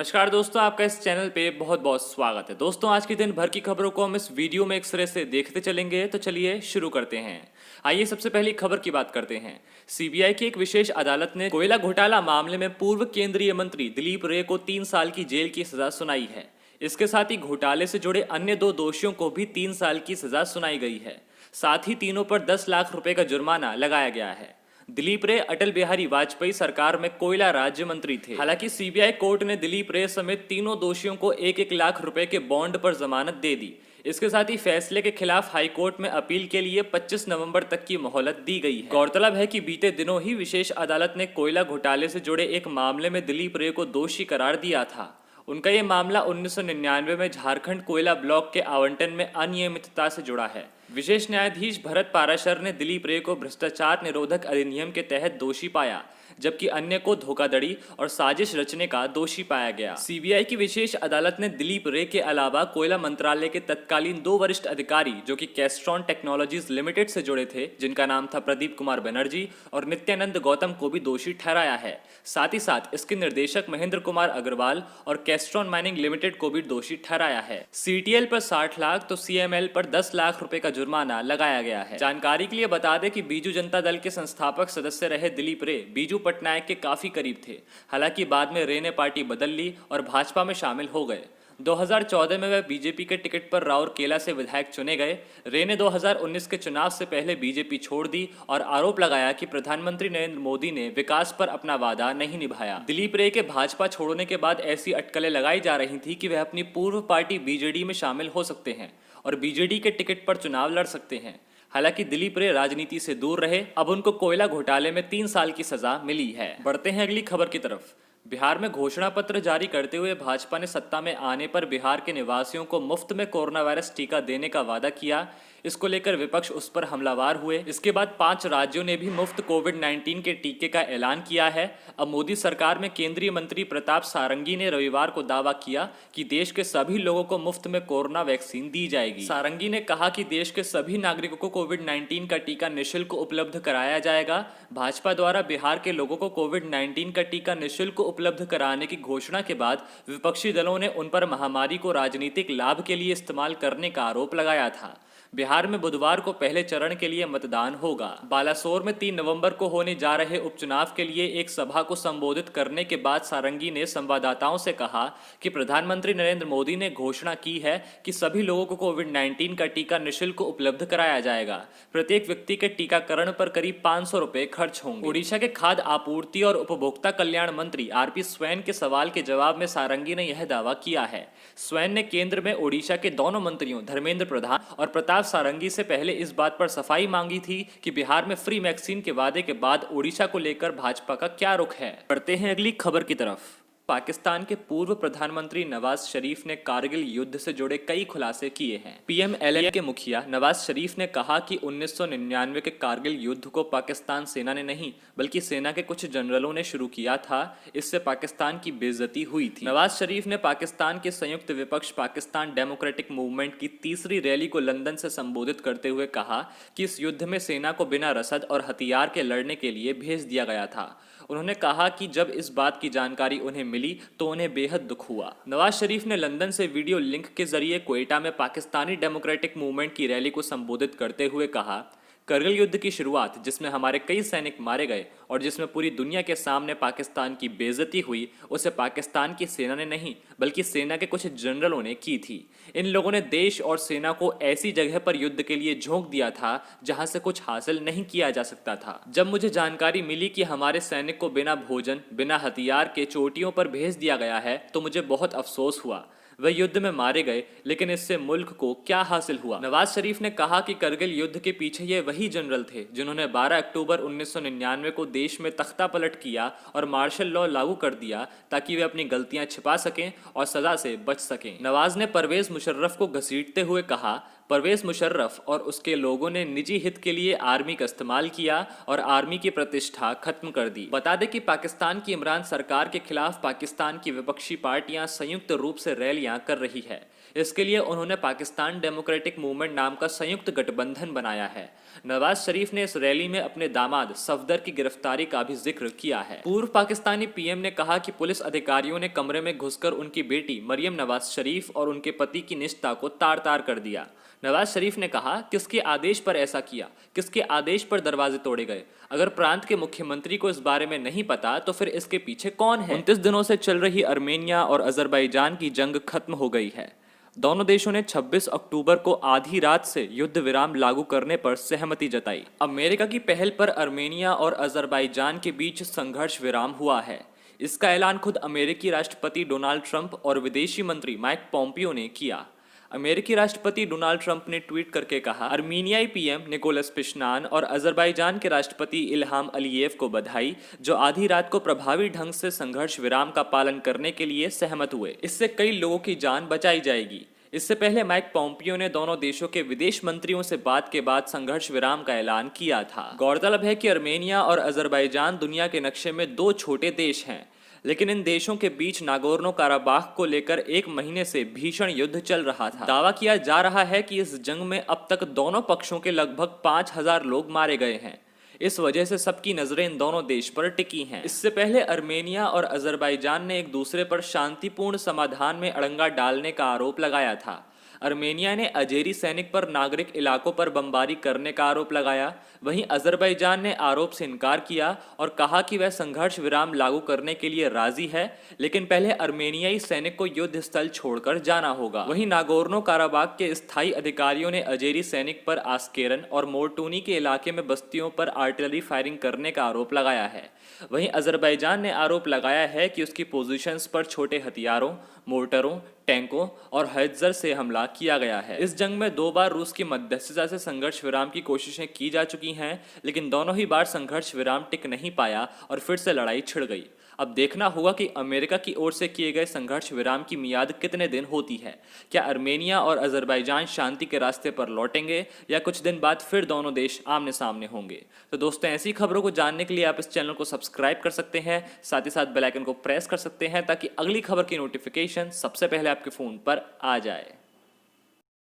नमस्कार दोस्तों, आपका इस चैनल पे बहुत बहुत स्वागत है। दोस्तों, आज के दिन भर की खबरों को हम इस वीडियो में एक सिरे से देखते चलेंगे, तो चलिए शुरू करते हैं। आइए सबसे पहली खबर की बात करते हैं। सीबीआई की एक विशेष अदालत ने कोयला घोटाला मामले में पूर्व केंद्रीय मंत्री दिलीप रे को 3 साल की जेल की सजा सुनाई है। इसके साथ ही घोटाले से जुड़े अन्य 2 दोषियों को भी 3 साल की सजा सुनाई गई है। साथ ही तीनों पर 10 लाख रुपए का जुर्माना लगाया गया है। दिलीप रे अटल बिहारी वाजपेयी सरकार में कोयला राज्य मंत्री थे। हालांकि सीबीआई कोर्ट ने दिलीप रे समेत तीनों दोषियों को 1-1 लाख रुपए के बॉन्ड पर जमानत दे दी। इसके साथ ही फैसले के खिलाफ हाईकोर्ट में अपील के लिए 25 नवंबर तक की मोहलत दी गई है। गौरतलब है कि बीते दिनों ही विशेष अदालत ने कोयला घोटाले से जुड़े एक मामले में दिलीप रे को दोषी करार दिया था। उनका ये मामला 1999 में झारखंड कोयला ब्लॉक के आवंटन में अनियमितता से जुड़ा है। विशेष न्यायाधीश भरत पाराशर ने दिलीप रे को भ्रष्टाचार निरोधक अधिनियम के तहत दोषी पाया, जबकि अन्य को धोखाधड़ी और साजिश रचने का दोषी पाया गया। सीबीआई की विशेष अदालत ने दिलीप रे के अलावा कोयला मंत्रालय के तत्कालीन 2 वरिष्ठ अधिकारी जो कि कैस्ट्रॉन टेक्नोलॉजीज लिमिटेड से जुड़े थे, जिनका नाम था प्रदीप कुमार बनर्जी और नित्यानंद गौतम को भी दोषी ठहराया है। साथ ही साथ इसके निर्देशक महेंद्र कुमार अग्रवाल और कैस्ट्रॉन माइनिंग लिमिटेड को भी दोषी ठहराया है। सीटीएल पर 60 लाख तो सीएमएल पर 10 लाख रुपए का जुर्माना लगाया गया है। जानकारी के लिए बता दें कि बीजू जनता दल के संस्थापक सदस्य रहे दिलीप रे बीजू पटनायक के काफी करीब थे। हालांकि बाद में रे ने पार्टी बदल ली और भाजपा में शामिल हो गए। 2014 में वह बीजेपी के टिकट पर राउरकेला से विधायक चुने गए। रे ने 2019 के चुनाव से पहले बीजेपी छोड़ दी और आरोप लगाया कि प्रधानमंत्री नरेंद्र मोदी ने विकास पर अपना वादा नहीं निभाया। दिलीप रे के भाजपा छोड़ने के बाद ऐसी अटकलें लगाई जा रही थी कि वह अपनी पूर्व पार्टी बीजेडी में शामिल हो सकते हैं और बीजेडी के टिकट पर चुनाव लड़ सकते हैं। हालांकि दिलीप रे राजनीति से दूर रहे। अब उनको कोयला घोटाले में 3 साल की सजा मिली है। बढ़ते हैं अगली खबर की तरफ। बिहार में घोषणा पत्र जारी करते हुए भाजपा ने सत्ता में आने पर बिहार के निवासियों को मुफ्त में कोरोना वायरस टीका देने का वादा किया। इसको लेकर विपक्ष उस पर हमलावर हुए। इसके बाद 5 राज्यों ने भी मुफ्त कोविड-19 के टीके का ऐलान किया है। अब मोदी सरकार में केंद्रीय मंत्री प्रताप सारंगी ने रविवार को दावा किया कि देश के सभी लोगों को मुफ्त में कोरोना वैक्सीन दी जाएगी। सारंगी ने कहा कि देश के सभी नागरिकों को कोविड-19 का टीका निःशुल्क उपलब्ध कराया जाएगा। भाजपा द्वारा बिहार के लोगों को कोविड-19 का टीका निःशुल्क उपलब्ध कराने की घोषणा के बाद विपक्षी दलों ने उन पर महामारी को राजनीतिक लाभ के लिए इस्तेमाल करने का आरोप लगाया था। बिहार में बुधवार को पहले चरण के लिए मतदान होगा। बालासोर में 3 नवंबर को होने जा रहे उपचुनाव के लिए एक सभा को संबोधित करने के बाद सारंगी ने संवाददाताओं से कहा कि प्रधानमंत्री नरेंद्र मोदी ने घोषणा की है कि सभी लोगों को कोविड-19 का टीका निःशुल्क उपलब्ध कराया जाएगा। प्रत्येक व्यक्ति के टीकाकरण पर करीब 500 रुपए खर्च होंगे। ओडिशा के खाद्य आपूर्ति और उपभोक्ता कल्याण मंत्री आरपी स्वैन के सवाल के जवाब में सारंगी ने यह दावा किया है। स्वैन ने केंद्र में ओडिशा के दोनों मंत्रियों धर्मेंद्र प्रधान और प्रताप सारंगी से पहले इस बात पर सफाई मांगी थी कि बिहार में फ्री वैक्सीन के वादे के बाद ओडिशा को लेकर भाजपा का क्या रुख है। बढ़ते हैं अगली खबर की तरफ। पाकिस्तान के पूर्व प्रधानमंत्री नवाज शरीफ ने कारगिल युद्ध से जुड़े कई खुलासे किए हैं। पीएमएलएन के मुखिया नवाज शरीफ ने कहा कि 1999 के कारगिल युद्ध को पाकिस्तान सेना ने नहीं बल्कि सेना के कुछ जनरलों ने शुरू किया था। इससे पाकिस्तान की बेइज्जती हुई थी। नवाज शरीफ ने पाकिस्तान के संयुक्त विपक्ष पाकिस्तान डेमोक्रेटिक मूवमेंट की तीसरी रैली को लंदन से संबोधित करते हुए कहा कि इस युद्ध में सेना को बिना रसद और हथियार के लड़ने के लिए भेज दिया गया था। उन्होंने कहा कि जब इस बात की जानकारी उन्हें मिली तो उन्हें बेहद दुख हुआ। नवाज शरीफ ने लंदन से वीडियो लिंक के जरिए क्वेटा में पाकिस्तानी डेमोक्रेटिक मूवमेंट की रैली को संबोधित करते हुए कहा, करगिल युद्ध की शुरुआत जिसमें हमारे कई सैनिक मारे गए और जिसमें पूरी दुनिया के सामने पाकिस्तान की बेइज्जती हुई, उसे पाकिस्तान की सेना ने नहीं बल्कि सेना के कुछ जनरलों ने की थी। इन लोगों ने देश और सेना को ऐसी जगह पर युद्ध के लिए झोंक दिया था जहां से कुछ हासिल नहीं किया जा सकता था। जब मुझे जानकारी मिली कि हमारे सैनिक को बिना भोजन बिना हथियार के चोटियों पर भेज दिया गया है तो मुझे बहुत अफसोस हुआ। वह युद्ध में मारे गए, लेकिन इससे मुल्क को क्या हासिल हुआ। नवाज शरीफ ने कहा कि करगिल युद्ध के पीछे ये वही जनरल थे जिन्होंने 12 अक्टूबर 1999 को देश में तख्ता पलट किया और मार्शल लॉ लागू कर दिया ताकि वे अपनी गलतियां छिपा सकें और सजा से बच सकें। नवाज ने परवेज मुशर्रफ को घसीटते हुए कहा, परवेज मुशर्रफ और उसके लोगों ने निजी हित के लिए आर्मी का इस्तेमाल किया और आर्मी की प्रतिष्ठा खत्म कर दी। बता दें कि पाकिस्तान की इमरान सरकार के खिलाफ पाकिस्तान की विपक्षी पार्टियां संयुक्त रूप से रैलियां कर रही है। इसके लिए उन्होंने पाकिस्तान डेमोक्रेटिक मूवमेंट नाम का संयुक्त गठबंधन बनाया है। नवाज शरीफ ने इस रैली में अपने दामाद सफदर की गिरफ्तारी का भी जिक्र किया है। पूर्व पाकिस्तानी पीएम ने कहा कि पुलिस अधिकारियों ने कमरे में घुसकर उनकी बेटी मरियम नवाज शरीफ और उनके पति की निजता को तार तार कर दिया। नवाज शरीफ ने कहा, किसके आदेश पर ऐसा किया, किसके आदेश पर दरवाजे तोड़े गए? अगर प्रांत के मुख्यमंत्री को इस बारे में नहीं पता तो फिर इसके पीछे कौन है? 29 दिनों से चल रही अर्मेनिया और अजरबैजान की जंग खत्म हो गई है। दोनों देशों ने 26 अक्टूबर को आधी रात से युद्ध विराम लागू करने पर सहमति जताई। अमेरिका की पहल पर अर्मेनिया और अजरबैजान के बीच संघर्ष विराम हुआ है। इसका ऐलान खुद अमेरिकी राष्ट्रपति डोनाल्ड ट्रंप और विदेशी मंत्री माइक पोम्पियो ने किया। अमेरिकी राष्ट्रपति डोनाल्ड ट्रंप ने ट्वीट करके कहा, अर्मीनियाई पीएम निकोलस पिशनान और अजरबैजान के राष्ट्रपति इल्हाम अलीयेव को बधाई, जो आधी रात को प्रभावी ढंग से संघर्ष विराम का पालन करने के लिए सहमत हुए। इससे कई लोगों की जान बचाई जाएगी। इससे पहले माइक पोम्पियो ने दोनों देशों के विदेश मंत्रियों से बात के बाद संघर्ष विराम का ऐलान किया था। गौरतलब है कि अर्मेनिया और अजरबैजान दुनिया के नक्शे में दो छोटे देश हैं, लेकिन इन देशों के बीच नागोर्नो काराबाख को लेकर 1 महीने से भीषण युद्ध चल रहा था। दावा किया जा रहा है कि इस जंग में अब तक दोनों पक्षों के लगभग 5000 लोग मारे गए हैं। इस वजह से सबकी नजरें इन दोनों देश पर टिकी हैं। इससे पहले अर्मेनिया और अजरबैजान ने एक दूसरे पर शांतिपूर्ण समाधान में अड़ंगा डालने का आरोप लगाया था। अर्मेनिया ने अजेरी सैनिक पर नागरिक इलाकों पर बमबारी करने का आरोप लगाया। वहीं अजरबैजान ने आरोप से इनकार किया और कहा कि वह संघर्ष विराम लागू करने के लिए राजी है, लेकिन पहले अर्मेनियाई सैनिक को युद्ध स्थल छोड़कर जाना होगा। वहीं नागोर्नो काराबाख के स्थायी अधिकारियों ने अजेरी सैनिक पर आस्केरन और मोर्टूनी के इलाके में बस्तियों पर आर्टिलरी फायरिंग करने का आरोप लगाया है। वहीं अजरबैजान ने आरोप लगाया है कि उसकी पोजीशंस पर छोटे हथियारों, मोर्टरों, टैंकों और हैट्जर से हमला किया गया है। इस जंग में 2 बार रूस की मध्यस्थता से संघर्ष विराम की कोशिशें की जा चुकी हैं, लेकिन दोनों ही बार संघर्ष विराम टिक नहीं पाया और फिर से लड़ाई छिड़ गई। अब देखना होगा कि अमेरिका की ओर से किए गए संघर्ष विराम की मियाद कितने दिन होती है। क्या अर्मेनिया और अजरबैजान शांति के रास्ते पर लौटेंगे या कुछ दिन बाद फिर दोनों देश आमने सामने होंगे? तो दोस्तों, ऐसी खबरों को जानने के लिए आप इस चैनल को सब्सक्राइब कर सकते हैं, साथ ही साथ बेल आइकन को प्रेस कर सकते हैं ताकि अगली खबर की नोटिफिकेशन सबसे पहले आपके फोन पर आ जाए।